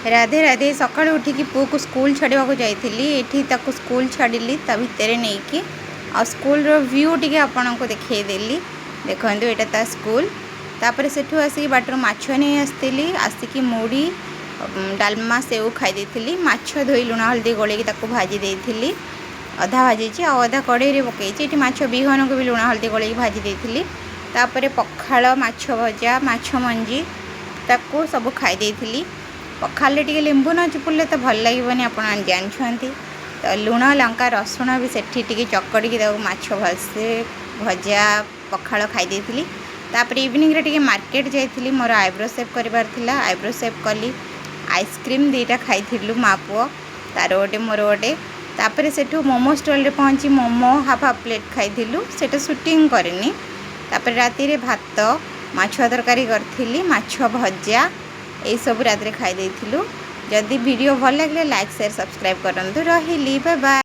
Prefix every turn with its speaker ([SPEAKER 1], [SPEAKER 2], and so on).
[SPEAKER 1] राधे राधे। सकाळु उठिकी पुओ को स्कूल छाड़वा जाइली। एठी ताको स्कूल छाड़िली ता भितर नहीं कि आ स्कूल रो व्यू टिके आपन को देखैदेली। देखंतु एटा ता स्कूल। तापर सेठु आसी बाटर माछ नहीं आसतिली। आसिकी मुड़ी डालमा सेव खाई देथिली। माछ धोई लुण हल्दी गोलेकी ताको भाजी देथिली। अधा भाजी आ अधा कड़े रे पकईची। एठी माछ बिहन को भी लुण हल्दी गोलेकी भाजी देथिली। तापर पखाल माछ भजा माछ मंजी ताको सब खाई देथिली। पखाले टिके लेंबू न चिपुले तो भल लगे आप जानते। तो लुण लंका रसुण भी सेठी टिके चकड़ी माछ भलसे भजा पखाल खाई देथिली। तापर इवनिंग रे टिके मार्केट जाइथिली। मोर आईब्रो सेव करिवार थिला। आईब्रो सेव कली। आइसक्रीम दीटा खाइथिलु मा पुओ तार गोटे मोर गोटे। तापर सेठु मोमो स्टॉल रे पहुँची मोमो हाफ प्लेट खाइथिलु। सेटा शूटिंग करनी। तापर राति रे भात माछ तरकारी करथिली। माछ भजा यही सब रात रे खाई देथिलु। जदि वीडियो भल लगे लाइक शेयर सब्सक्राइब करंतु। रहिली बाय बाय।